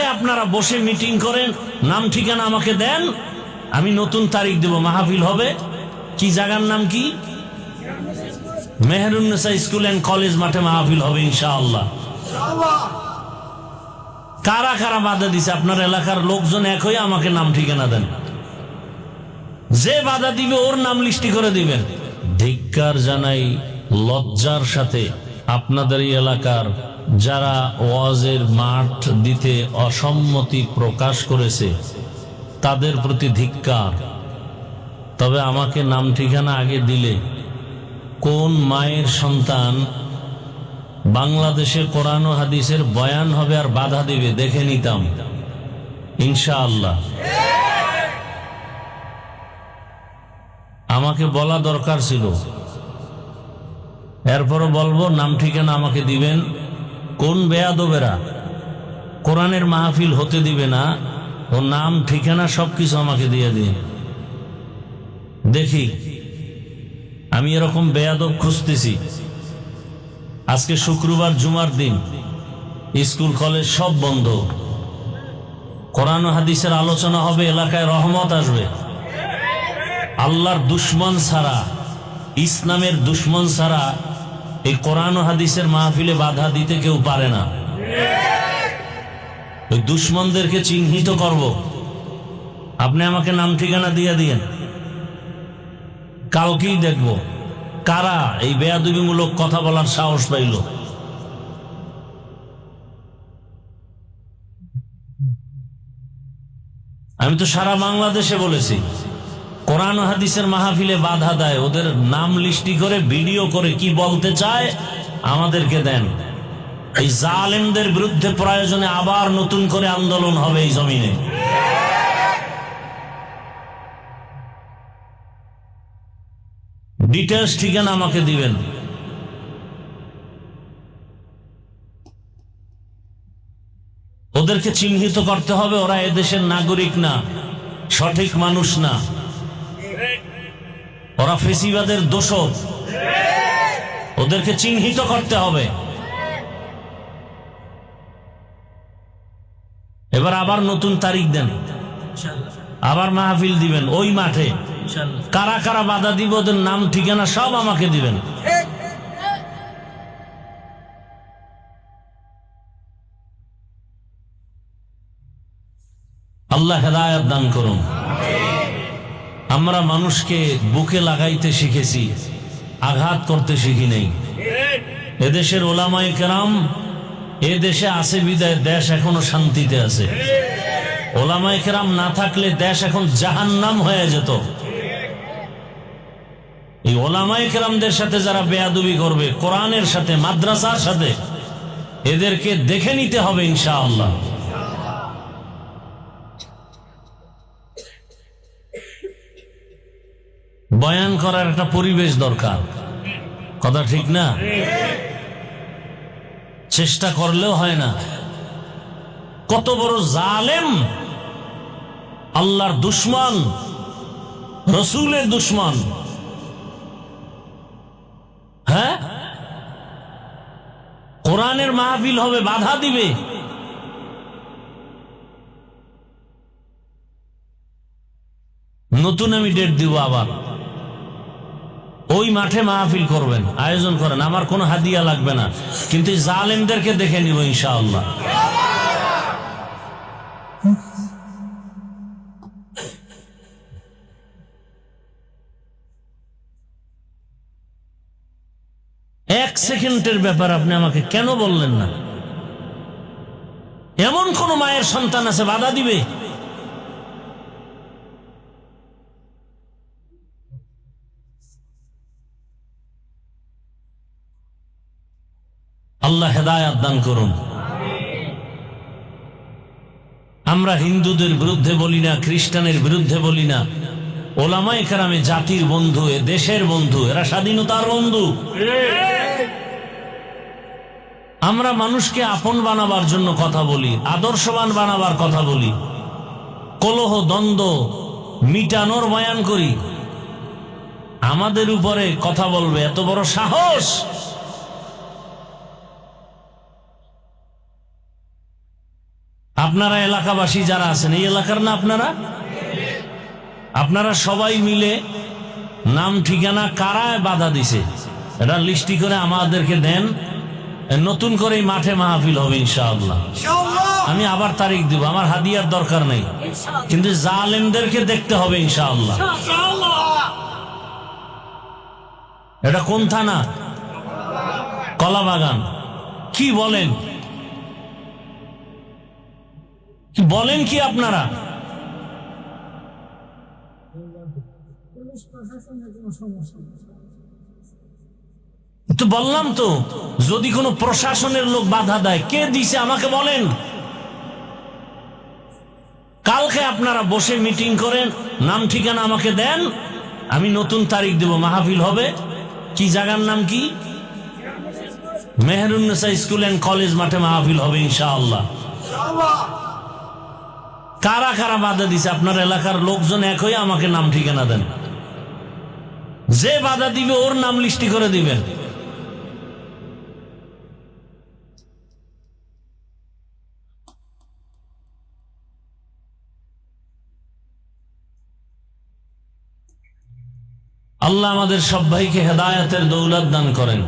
এলাকায় আপনারা বসে মিটিং করেন, নাম ঠিকানা আমাকে দেন, আমি নতুন তারিখ দেব, মাহফিল হবে। কি জায়গার নাম কি? মেহেরুন্নেসা স্কুল অ্যান্ড কলেজ মাঠে মাহফিল হবে ইনশাআল্লাহ। কারা কারা বাধা দিছে? আপনার এলাকার লোকজন এক হয়ে আমাকে নাম ঠিকানা দেন। যে বাধা দিবে ওর নাম লিস্টি করে দিবেন। ধিক্কার জানাই, লজ্জার সাথে আপনাদের এই এলাকার যারা ওয়াজের মাঠ দিতে অসম্মতি প্রকাশ করেছে তাদের প্রতি ধিক্কার। তবে আমাকে নাম ঠিকানা আগে দিলে কোন মায়ের সন্তান বাংলাদেশে কোরআন ও হাদিসের বয়ান হবে আর বাধা দিবে দেখে নিতাম ইনশাআল্লাহ। আমাকে বলা দরকার ছিল, এরপরও বলবো নাম ঠিকানা আমাকে দিবেন। কোন বেয়াদবেরা কোরআনের মাহফিল হতে দিবে না, ও নাম ঠিকানা সবকিছু আমাকে দিয়ে দিন, দেখি। আমি এরকম বেয়াদব খুঁজতেছি। আজকে শুক্রবার, জুমার দিন, স্কুল কলেজ সব বন্ধ। কোরআন ও হাদিসের আলোচনা হবে, এলাকায় রহমত আসবে। আল্লাহর দুশ্মন ছাড়া, ইসলামের দুশ্মন ছাড়া এই কোরআন ও হাদিসের মাহফিলে বাধা দিতে কেউ পারে না। ওই দুশ্মনদেরকে চিহ্নিত করব। আপনি আমাকে নাম ঠিকানা দিয়ে দিয়েন, কালকেই দেখব কারা এই বেয়াদবিমূলক কথা বলার সাহস পাইল। আমি তো সারা বাংলাদেশে বলেছি, কোরআন ও হাদিসের মাহফিলে বাধা দেয় ওদের নাম লিস্টি করে ভিডিও করে কি বলতে চায় আমাদেরকে দেন। এই জালেমদের বিরুদ্ধে প্রয়োজনে আবার নতুন করে আন্দোলন হবে এই জমিনে। ডিটেলস ঠিকানা আমাকে দিবেন। ওদেরকে চিহ্নিত করতে হবে, ওরা এদেশের নাগরিক না, সঠিক মানুষ না, ওরা ফেসিবাদের দোষর। ওদেরকে চিহ্নিত করতে হবে। এবার আবার নতুন তারিখ দেন, আবার মাহফিল দিবেন ওই মাঠে। কারা কারা বাধা দিব ওদের নাম ঠিকানা সব আমাকে দিবেন। আল্লাহ হেদায়েত দান করুন। আমরা মানুষকে বুকে লাগাইতে শিখেছি, আঘাত করতে শিখি নাই। এদেশের ওলামায়ে কেরাম এদেশে আছে বিদায় দেশ এখনো শান্তিতে আছে। ওলামায়ে কেরাম না থাকলে দেশ এখন জাহান্নাম হয়ে যেত। এই ওলামায়ে কেরামদের সাথে যারা বেয়াদবি করবে, কোরআনের সাথে, মাদ্রাসার সাথে, এদেরকে দেখে নিতে হবে ইনশাআল্লাহ। বয়ান করার একটা পরিবেশ দরকার, কথা ঠিক না? চেষ্টা করলেও হয় না। কত বড় জালেম, আল্লাহর দুশ্মন, রসুলের দুশ্মন। হ্যাঁ, কোরআনের মাহফিল হবে, বাধা দিবে। নতুন আমি ডেট দিব, আবার ওই মাঠে মাহফিল করবেন, আয়োজন করেন। আমার কোনো হাদিয়া লাগবে না, কিন্তু জালেমদেরকে দেখে নিব ইনশাআল্লাহ। এক সেকেন্ডের ব্যাপার আপনি আমাকে কেন বললেন না? এমন কোন মায়ের সন্তান আছে বাধা দিবে? আল্লাহ হেদায়েত দান করুন। আমরা হিন্দুদের বিরুদ্ধে বলি না, খ্রিস্টানের বিরুদ্ধে বলি না। ওলামায়ে কেরামে জাতির বন্ধু, এ দেশের বন্ধু, এরা স্বাধীনতার বন্ধু। আমরা মানুষকে আপন বানাবার জন্য কথা বলি, আদর্শবান বানাবার কথা বলি, কলহ দ্বন্দ্ব মিটানোর বয়ান করি। আমাদের উপরে কথা বলবে এত বড় সাহস! আপনারা এলাকাবাসী যারা আছেন, এই এলাকার না আপনারা, আপনারা সবাই মিলে নাম ঠিকানা কারায় বাধা দিছে এটা লিস্টি করে আমাদেরকে দেন। নতুন করে এই মাঠে মাহফিল হবে ইনশাআল্লাহ। আমি আবার তারিখ দিব, আমার হাদিয়ার দরকার নেই, কিন্তু জালেমদেরকে দেখতে হবে ইনশাআল্লাহ। এটা কোন থানা? কলাবাগান। কি বলেন, কি বলেন কি আপনারা? তো বললাম তো, যদি কোনো প্রশাসনের লোক বাধা দেয়, কে দিছে আমাকে বলেন। কালকে আপনারা বসে মিটিং করেন, নাম ঠিকানা আমাকে দেন, আমি নতুন তারিখ দেব, মাহফিল হবে। কি জায়গার নাম কি? মেহেরুন্নেসা স্কুল এন্ড কলেজ মাঠে মাহফিল হবে ইনশাআল্লাহ। কারা কারা বাধা দিছে আপনার এলাকার লোকজন এক হয়ে আমাকে নাম ঠিকানা দেন। যে বাধা দিবে ওর নাম লিস্টি করে দিবেন। আল্লাহ আমাদের সব ভাইকে হেদায়েতের দৌলত দান করেন।